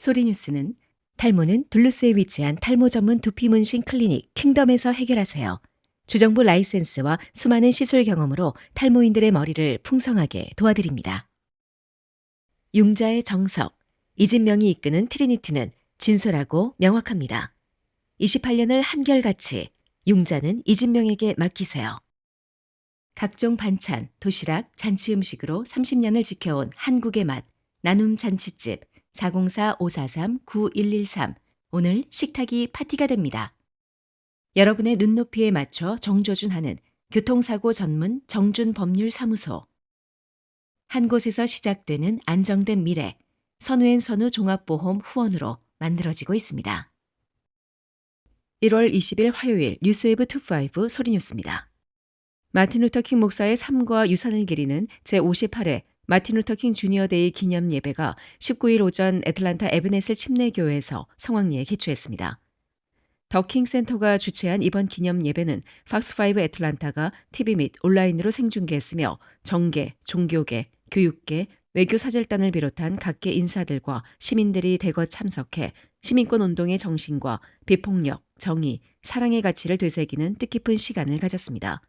소리뉴스는 탈모는 둘루스에 위치한 탈모 전문 두피 문신 클리닉 킹덤에서 해결하세요. 주정부 라이센스와 수많은 시술 경험으로 탈모인들의 머리를 풍성하게 도와드립니다. 융자의 정석, 이진명이 이끄는 트리니티는 진솔하고 명확합니다. 28년을 한결같이 융자는 이진명에게 맡기세요. 각종 반찬, 도시락, 잔치 음식으로 30년을 지켜온 한국의 맛, 나눔 잔치집 404-543-9113 오늘 식탁이 파티가 됩니다. 여러분의 눈높이에 맞춰 정조준하는 교통사고 전문 정준법률사무소 한 곳에서 시작되는 안정된 미래 선우앤 선우 종합보험 후원으로 만들어지고 있습니다. 1월 20일 화요일 뉴스웨이브 25 소리뉴스입니다. 마틴 루터킹 목사의 삶과 유산을 기리는 제58회 마틴 루터킹 주니어 데이 기념 예배가 19일 오전 애틀란타 에베네셀 침례교회에서 성황리에 개최했습니다. 더킹 센터가 주최한 이번 기념 예배는 팍스5 애틀란타가 TV 및 온라인으로 생중계했으며 정계, 종교계, 교육계, 외교사절단을 비롯한 각계 인사들과 시민들이 대거 참석해 시민권 운동의 정신과 비폭력, 정의, 사랑의 가치를 되새기는 뜻깊은 시간을 가졌습니다.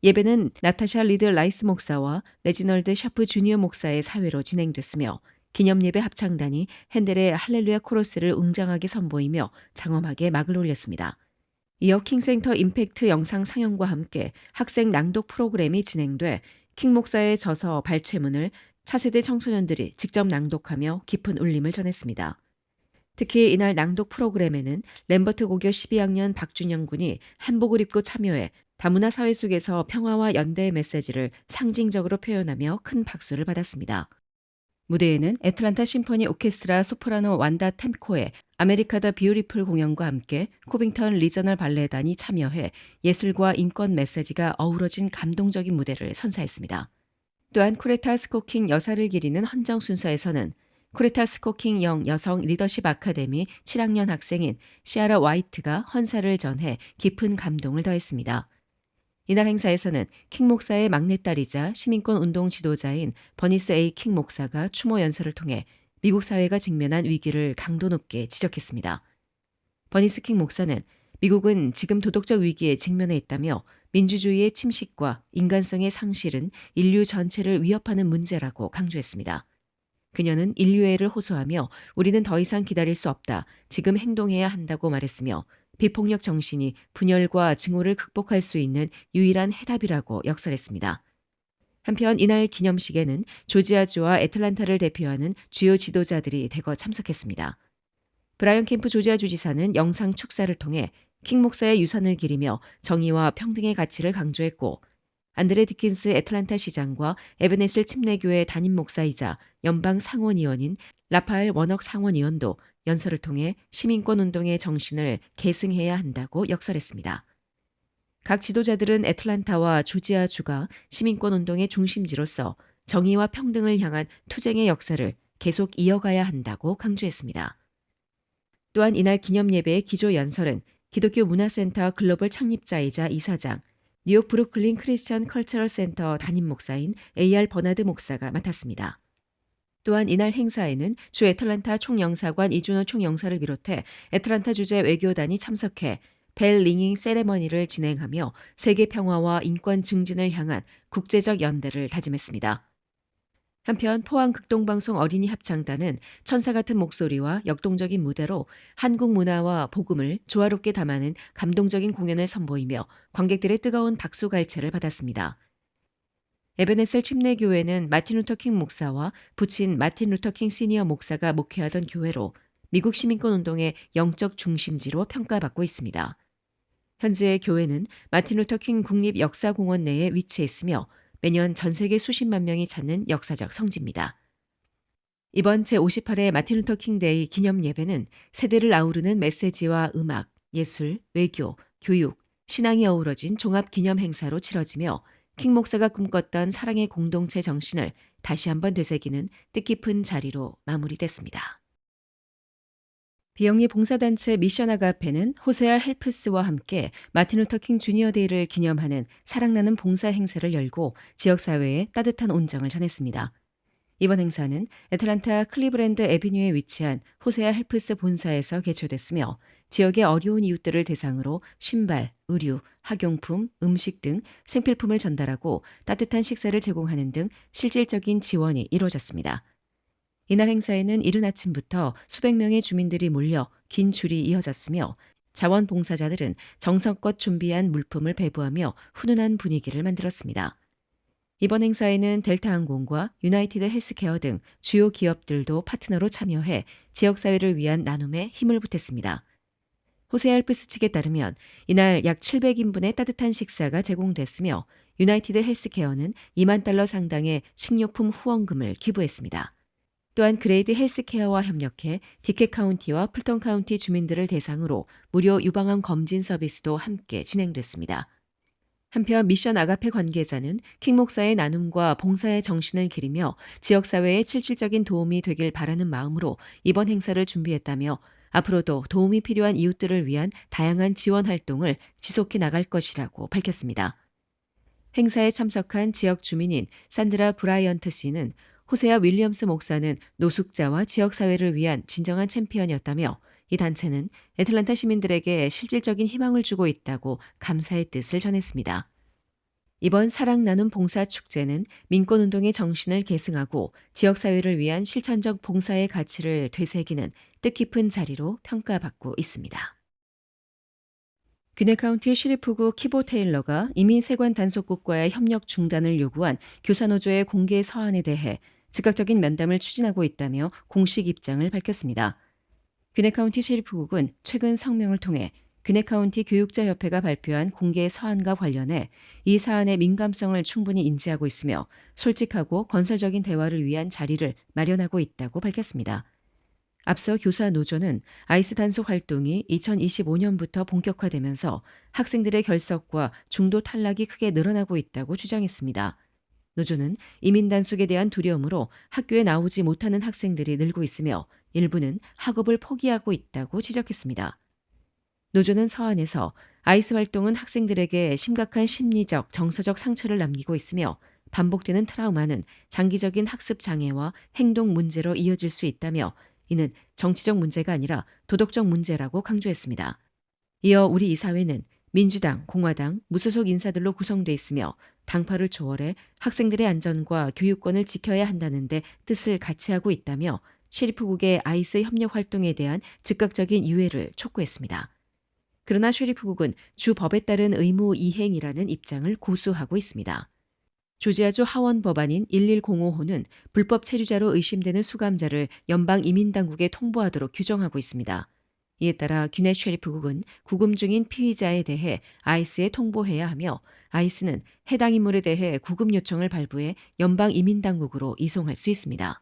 예배는 나타샤 리드 라이스 목사와 레지널드 샤프 주니어 목사의 사회로 진행됐으며 기념예배 합창단이 핸델의 할렐루야 코러스를 웅장하게 선보이며 장엄하게 막을 올렸습니다. 이어 킹센터 임팩트 영상 상영과 함께 학생 낭독 프로그램이 진행돼 킹 목사의 저서 발췌문을 차세대 청소년들이 직접 낭독하며 깊은 울림을 전했습니다. 특히 이날 낭독 프로그램에는 램버트 고교 12학년 박준영 군이 한복을 입고 참여해 다문화 사회 속에서 평화와 연대의 메시지를 상징적으로 표현하며 큰 박수를 받았습니다. 무대에는 애틀란타 심포니 오케스트라 소프라노 완다 템코의 아메리카 더 뷰티풀 공연과 함께 코빙턴 리저널 발레단이 참여해 예술과 인권 메시지가 어우러진 감동적인 무대를 선사했습니다. 또한 쿠레타 스코킹 여사를 기리는 헌정 순서에서는 쿠레타 스코킹 영 여성 리더십 아카데미 7학년 학생인 시아라 와이트가 헌사를 전해 깊은 감동을 더했습니다. 이날 행사에서는 킹 목사의 막내딸이자 시민권 운동 지도자인 버니스 A. 킹 목사가 추모 연설을 통해 미국 사회가 직면한 위기를 강도 높게 지적했습니다. 버니스 킹 목사는 미국은 지금 도덕적 위기에 직면해 있다며 민주주의의 침식과 인간성의 상실은 인류 전체를 위협하는 문제라고 강조했습니다. 그녀는 인류애를 호소하며 우리는 더 이상 기다릴 수 없다, 지금 행동해야 한다고 말했으며 비폭력 정신이 분열과 증오를 극복할 수 있는 유일한 해답이라고 역설했습니다. 한편 이날 기념식에는 조지아주와 애틀란타를 대표하는 주요 지도자들이 대거 참석했습니다. 브라이언 캠프 조지아 주지사는 영상 축사를 통해 킹 목사의 유산을 기리며 정의와 평등의 가치를 강조했고 안드레 디킨스 애틀란타 시장과 에베네셀 침례교회 담임 목사이자 연방 상원의원인 라파엘 워넉 상원의원도 연설을 통해 시민권 운동의 정신을 계승해야 한다고 역설했습니다. 각 지도자들은 애틀란타와 조지아주가 시민권 운동의 중심지로서 정의와 평등을 향한 투쟁의 역사를 계속 이어가야 한다고 강조했습니다. 또한 이날 기념예배의 기조 연설은 기독교 문화센터 글로벌 창립자이자 이사장, 뉴욕 브루클린 크리스천 컬처럴 센터 담임 목사인 A.R. 버나드 목사가 맡았습니다. 또한 이날 행사에는 주 애틀란타 총영사관 이준호 총영사를 비롯해 애틀란타 주재 외교단이 참석해 벨 링잉 세레머니를 진행하며 세계 평화와 인권 증진을 향한 국제적 연대를 다짐했습니다. 한편 포항극동방송 어린이 합창단은 천사 같은 목소리와 역동적인 무대로 한국 문화와 복음을 조화롭게 담아낸 감동적인 공연을 선보이며 관객들의 뜨거운 박수갈채를 받았습니다. 에베네셀 침례교회는 마틴 루터킹 목사와 부친 마틴 루터킹 시니어 목사가 목회하던 교회로 미국 시민권 운동의 영적 중심지로 평가받고 있습니다. 현재 교회는 마틴 루터킹 국립역사공원 내에 위치해 있으며 매년 전 세계 수십만 명이 찾는 역사적 성지입니다. 이번 제58회 마틴 루터킹 데이 기념 예배는 세대를 아우르는 메시지와 음악, 예술, 외교, 교육, 신앙이 어우러진 종합 기념 행사로 치러지며 킹 목사가 꿈꿨던 사랑의 공동체 정신을 다시 한번 되새기는 뜻깊은 자리로 마무리됐습니다. 비영리 봉사단체 미션 아가페는 호세아 헬프스와 함께 마틴 루터킹 주니어 데이를 기념하는 사랑나는 봉사 행사를 열고 지역사회에 따뜻한 온정을 전했습니다. 이번 행사는 애틀란타 클리브랜드 애비뉴에 위치한 호세아 헬프스 본사에서 개최됐으며 지역의 어려운 이웃들을 대상으로 신발, 의류, 학용품, 음식 등 생필품을 전달하고 따뜻한 식사를 제공하는 등 실질적인 지원이 이루어졌습니다. 이날 행사에는 이른 아침부터 수백 명의 주민들이 몰려 긴 줄이 이어졌으며 자원봉사자들은 정성껏 준비한 물품을 배부하며 훈훈한 분위기를 만들었습니다. 이번 행사에는 델타항공과 유나이티드 헬스케어 등 주요 기업들도 파트너로 참여해 지역사회를 위한 나눔에 힘을 보탰습니다. 호세 알프스 측에 따르면 이날 약 700인분의 따뜻한 식사가 제공됐으며 유나이티드 헬스케어는 2만 달러 상당의 식료품 후원금을 기부했습니다. 또한 그레이드 헬스케어와 협력해 디켓 카운티와 풀턴 카운티 주민들을 대상으로 무료 유방암 검진 서비스도 함께 진행됐습니다. 한편 미션 아가페 관계자는 킹 목사의 나눔과 봉사의 정신을 기리며 지역사회에 실질적인 도움이 되길 바라는 마음으로 이번 행사를 준비했다며 앞으로도 도움이 필요한 이웃들을 위한 다양한 지원 활동을 지속해 나갈 것이라고 밝혔습니다. 행사에 참석한 지역 주민인 산드라 브라이언트 씨는 호세아 윌리엄스 목사는 노숙자와 지역사회를 위한 진정한 챔피언이었다며 이 단체는 애틀란타 시민들에게 실질적인 희망을 주고 있다고 감사의 뜻을 전했습니다. 이번 사랑 나눔 봉사 축제는 민권운동의 정신을 계승하고 지역사회를 위한 실천적 봉사의 가치를 되새기는 뜻깊은 자리로 평가받고 있습니다. 귀네 카운티 시리프구 키보 테일러가 이민 세관 단속국과의 협력 중단을 요구한 교사노조의 공개 서한에 대해 즉각적인 면담을 추진하고 있다며 공식 입장을 밝혔습니다. 귀네 카운티 시리프국은 최근 성명을 통해 귀네 카운티 교육자협회가 발표한 공개 서한과 관련해 이 사안의 민감성을 충분히 인지하고 있으며 솔직하고 건설적인 대화를 위한 자리를 마련하고 있다고 밝혔습니다. 앞서 교사 노조는 아이스 단속 활동이 2025년부터 본격화되면서 학생들의 결석과 중도 탈락이 크게 늘어나고 있다고 주장했습니다. 노조는 이민 단속에 대한 두려움으로 학교에 나오지 못하는 학생들이 늘고 있으며 일부는 학업을 포기하고 있다고 지적했습니다. 노조는 서한에서 아이스 활동은 학생들에게 심각한 심리적, 정서적 상처를 남기고 있으며 반복되는 트라우마는 장기적인 학습 장애와 행동 문제로 이어질 수 있다며 이는 정치적 문제가 아니라 도덕적 문제라고 강조했습니다. 이어 우리 이 사회는 민주당, 공화당, 무소속 인사들로 구성돼 있으며 당파를 초월해 학생들의 안전과 교육권을 지켜야 한다는 데 뜻을 같이 하고 있다며 셰리프국의 아이스 협력 활동에 대한 즉각적인 유예를 촉구했습니다. 그러나 셰리프국은 주 법에 따른 의무 이행이라는 입장을 고수하고 있습니다. 조지아주 하원 법안인 1105호는 불법 체류자로 의심되는 수감자를 연방 이민당국에 통보하도록 규정하고 있습니다. 이에 따라 귀네 셰리프국은 구금 중인 피의자에 대해 아이스에 통보해야 하며 아이스는 해당 인물에 대해 구금 요청을 발부해 연방 이민당국으로 이송할 수 있습니다.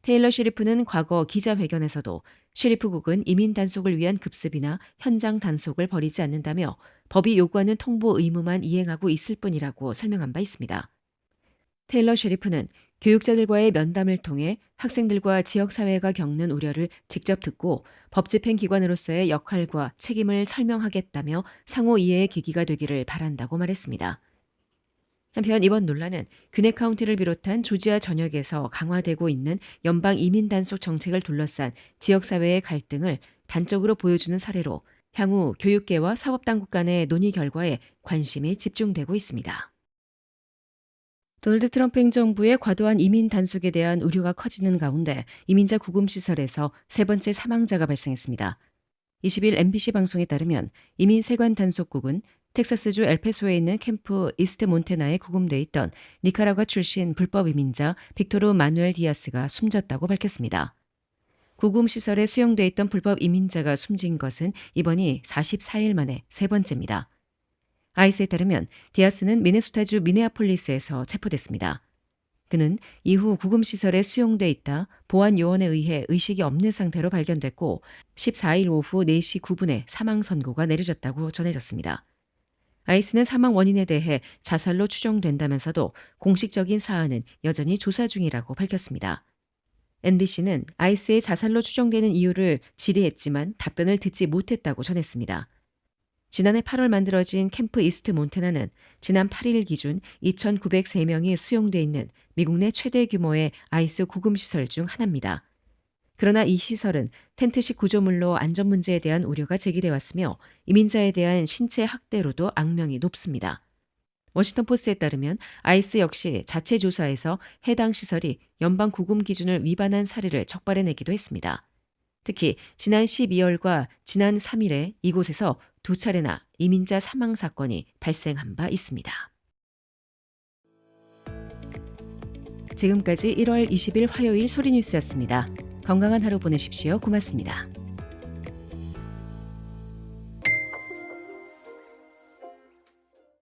테일러 셰리프는 과거 기자회견에서도 셰리프국은 이민 단속을 위한 급습이나 현장 단속을 벌이지 않는다며 법이 요구하는 통보 의무만 이행하고 있을 뿐이라고 설명한 바 있습니다. 테일러 셰리프는 교육자들과의 면담을 통해 학생들과 지역사회가 겪는 우려를 직접 듣고 법집행기관으로서의 역할과 책임을 설명하겠다며 상호 이해의 계기가 되기를 바란다고 말했습니다. 한편 이번 논란은 귀네 카운티를 비롯한 조지아 전역에서 강화되고 있는 연방 이민 단속 정책을 둘러싼 지역사회의 갈등을 단적으로 보여주는 사례로 향후 교육계와 사법당국 간의 논의 결과에 관심이 집중되고 있습니다. 도널드 트럼프 행정부의 과도한 이민 단속에 대한 우려가 커지는 가운데 이민자 구금시설에서 세 번째 사망자가 발생했습니다. 20일 MBC 방송에 따르면 이민 세관 단속국은 텍사스주 엘페소에 있는 캠프 이스트 몬테나에 구금돼 있던 니카라과 출신 불법 이민자 빅토르 마누엘 디아스가 숨졌다고 밝혔습니다. 구금시설에 수용돼 있던 불법 이민자가 숨진 것은 이번이 44일 만에 세 번째입니다. 아이스에 따르면 디아스는 미네소타주 미네아폴리스에서 체포됐습니다. 그는 이후 구금시설에 수용돼 있다 보안 요원에 의해 의식이 없는 상태로 발견됐고 14일 오후 4시 9분에 사망 선고가 내려졌다고 전해졌습니다. 아이스는 사망 원인에 대해 자살로 추정된다면서도 공식적인 사안은 여전히 조사 중이라고 밝혔습니다. NBC는 아이스의 자살로 추정되는 이유를 질의했지만 답변을 듣지 못했다고 전했습니다. 지난해 8월 만들어진 캠프 이스트 몬테나는 지난 8일 기준 2,903명이 수용돼 있는 미국 내 최대 규모의 아이스 구금 시설 중 하나입니다. 그러나 이 시설은 텐트식 구조물로 안전 문제에 대한 우려가 제기돼 왔으며 이민자에 대한 신체 학대로도 악명이 높습니다. 워싱턴 포스트에 따르면 아이스 역시 자체 조사에서 해당 시설이 연방 구금 기준을 위반한 사례를 적발해내기도 했습니다. 특히 지난 12월과 지난 3일에 이곳에서 2차례나 이민자 사망 사건이 발생한 바 있습니다. 지금까지 1월 20일 화요일 소리뉴스였습니다. 건강한 하루 보내십시오. 고맙습니다.